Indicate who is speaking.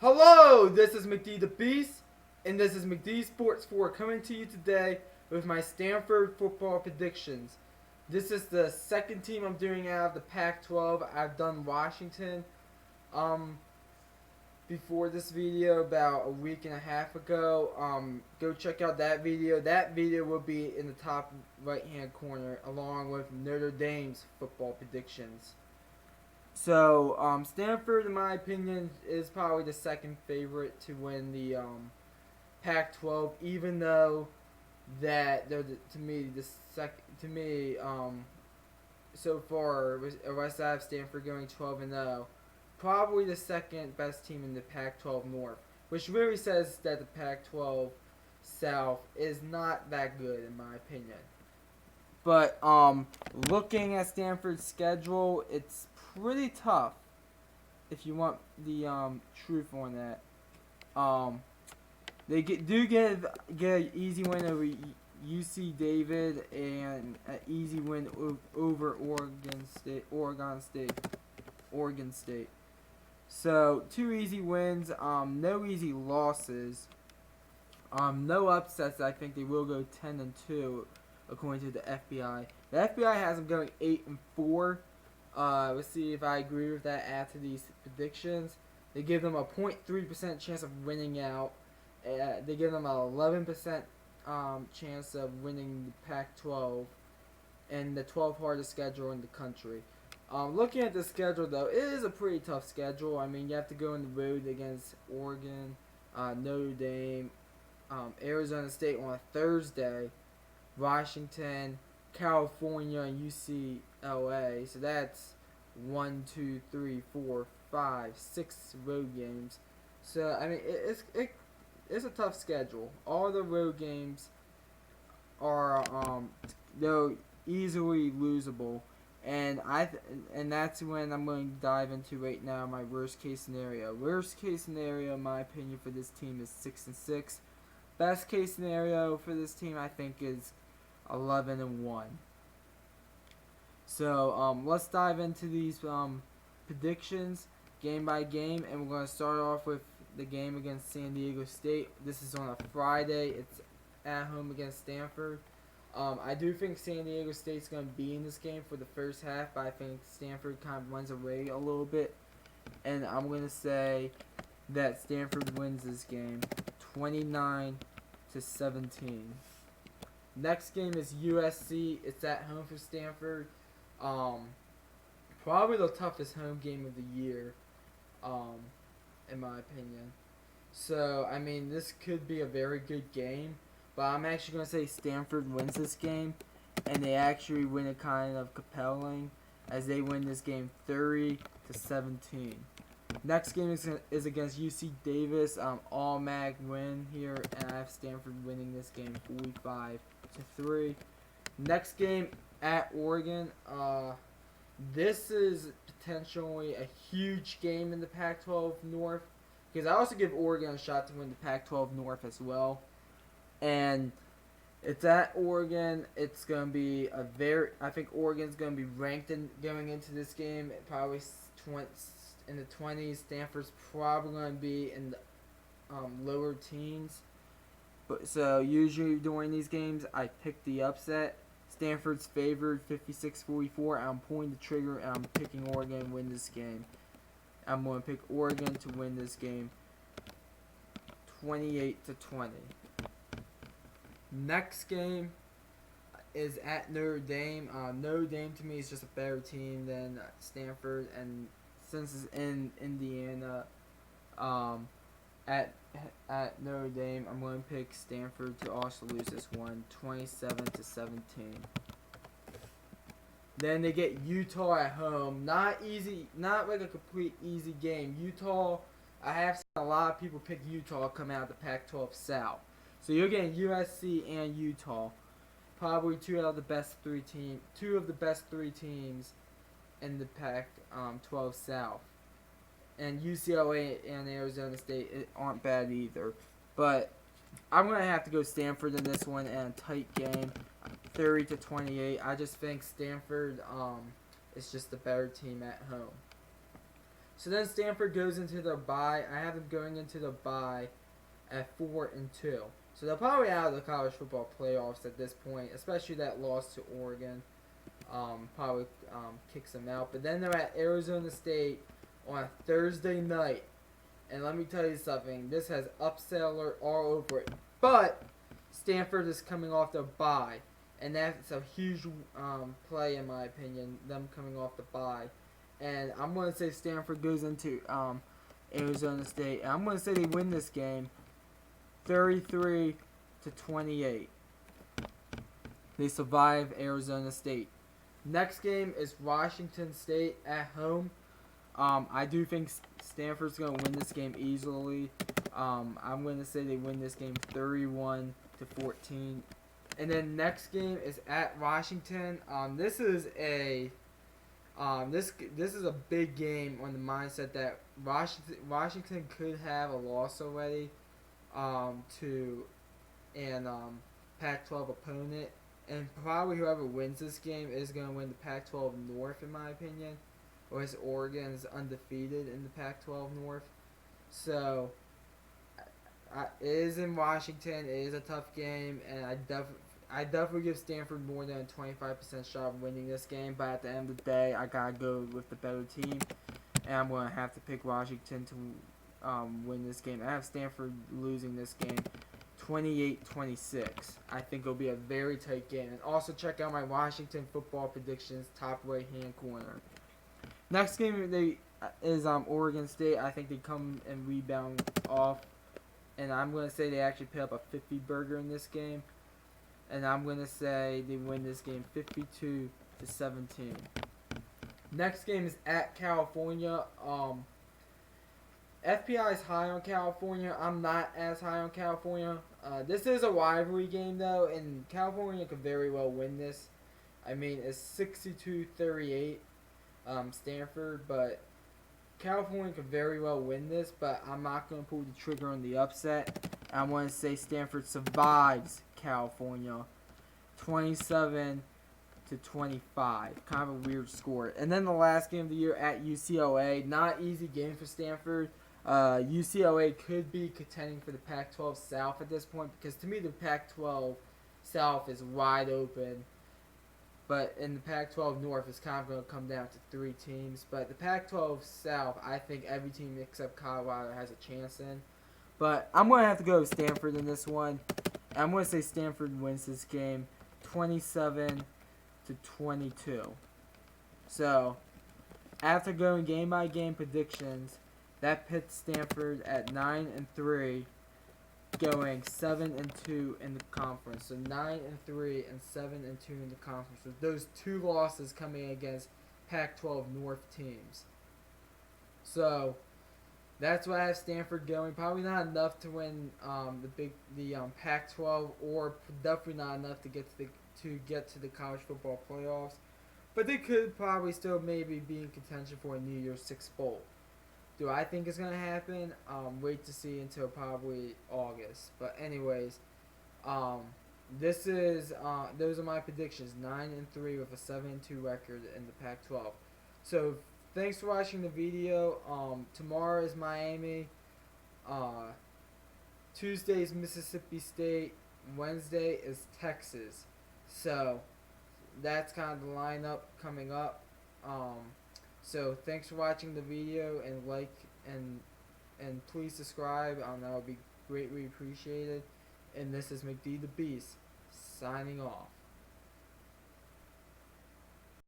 Speaker 1: Hello, this is McD the Beast, and this is McD Sports 4 coming to you today with my Stanford football predictions. This is the second team I'm doing out of the Pac-12. I've done Washington um, before this video about a week and a half ago. Go check out that video. That video will be in the top right-hand corner along with Notre Dame's football predictions. So, Stanford, in my opinion, is probably the second favorite to win the Pac-12, even though that they're to me the so far West I have Stanford going 12-0, probably the second best team in the Pac-12 North, which really says that the Pac-12 South is not that good in my opinion. But looking at Stanford's schedule, it's pretty tough. If you want the truth on that, they do get an easy win over UC David and an easy win over Oregon State. So 2 easy wins, no easy losses, no upsets. I think they will go 10-2 according to the FBI. The FBI has them going 8-4. Let's see if I agree with that after these predictions. They give them a 0.3% chance of winning out. They give them an 11% chance of winning the Pac-12 and the 12th hardest schedule in the country. Looking at the schedule, though, it is a pretty tough schedule. I mean, you have to go on the road against Oregon, Notre Dame, Arizona State on a Thursday, Washington, California, and UCLA. So that's 1, 2, 3, 4, 5, 6 road games. So I mean, it's a tough schedule. All the road games are they're easily losable, and and that's when I'm going to dive into right now my worst case scenario. Worst case scenario, in my opinion, for this team is 6-6. Best case scenario for this team, I think, is 11-1. So let's dive into these predictions game by game, and we're going to start off with the game against San Diego State. This is on a Friday. It's at home against Stanford. I do think San Diego State's going to be in this game for the first half, but I think Stanford kind of runs away a little bit, and I'm going to say that Stanford wins this game 29-17. Next game is USC. It's at home for Stanford. Probably the toughest home game of the year, in my opinion. So, I mean, this could be a very good game, but I'm actually going to say Stanford wins this game, and they actually win it kind of compelling, as they win this game 30-17. Next game is against UC Davis. All MAG win here, and I have Stanford winning this game 45-3. Next game at Oregon. This is potentially a huge game in the Pac-12 North, because I also give Oregon a shot to win the Pac-12 North as well. And it's at Oregon. It's going to be I think Oregon's going to be ranked going into this game, probably in the 20s. Stanford's probably going to be in the lower teens. But so usually during these games, I pick the upset. Stanford's favored 56-44. I'm pulling the trigger, and I'm picking Oregon to win this game. I'm going to pick Oregon to win this game 28-20. Next game is at Notre Dame. Notre Dame to me is just a better team than Stanford, and since it's in Indiana, at Notre Dame, I'm going to pick Stanford to also lose this one, 27-17. Then they get Utah at home. Not easy, not like a complete easy game. Utah, I have seen a lot of people pick Utah come out of the Pac-12 South. So you're getting USC and Utah, probably two of the best three teams in the Pac-12 South. And UCLA and Arizona State aren't bad either. But I'm going to have to go Stanford in this one, and a tight game, 30-28. I just think Stanford is just the better team at home. So then Stanford goes into their bye. I have them going into the bye at 4-2. So they're probably out of the college football playoffs at this point, especially that loss to Oregon. Probably kicks them out. But then they're at Arizona State on a Thursday night. And let me tell you something. This has upset alert all over it. But Stanford is coming off their bye. And that's a huge play, in my opinion, them coming off the bye. And I'm going to say Stanford goes into Arizona State. And I'm going to say they win this game 33-28. They survive Arizona State. Next game is Washington State at home. I do think Stanford's going to win this game easily. I'm going to say they win this game 31-14. And then next game is at Washington. This is a big game on the mindset that Washington could have a loss already to an Pac-12 opponent. And probably whoever wins this game is going to win the Pac-12 North, in my opinion. Or as Oregon's undefeated in the Pac-12 North. So, it is in Washington. It is a tough game. And I definitely give Stanford more than a 25% shot of winning this game. But at the end of the day, I got to go with the better team. And I'm going to have to pick Washington to win this game. I have Stanford losing this game 28-26. I think it'll be a very tight game. And also check out my Washington football predictions, top right-hand corner. Next game is Oregon State. I think they come and rebound off. And I'm going to say they actually put up a 50-burger in this game. And I'm going to say they win this game 52-17. Next game is at California. FPI is high on California. I'm not as high on California. This is a rivalry game, though, and California could very well win this. I mean, it's 62-38, Stanford, but California could very well win this, but I'm not going to pull the trigger on the upset. I want to say Stanford survives California 27-25. Kind of a weird score. And then the last game of the year at UCLA. Not easy game for Stanford. UCLA could be contending for the Pac-12 South at this point because to me the Pac-12 South is wide open. But in the Pac-12 North, it's kind of going to come down to 3 teams. But the Pac-12 South, I think every team except Colorado has a chance in. But I'm going to have to go with Stanford in this one. I'm going to say Stanford wins this game 27-22. So, after going game-by-game predictions, that puts Stanford at 9-3, going 7-2 in the conference. So 9-3 and 7-2 in the conference, with those 2 losses coming against Pac-12 North teams. So that's why I have Stanford going. Probably not enough to win the Pac-12, or definitely not enough to get to the college football playoffs. But they could probably still maybe be in contention for a New Year's Six bowl. Do I think it's going to happen? Wait to see until probably August. But anyways, those are my predictions. 9-3 with a 7-2 record in the Pac-12. So thanks for watching the video. Tomorrow is Miami. Tuesday is Mississippi State. Wednesday is Texas. So that's kind of the lineup coming up. So thanks for watching the video, and like and please subscribe. That would be greatly appreciated. And this is McD the Beast signing off.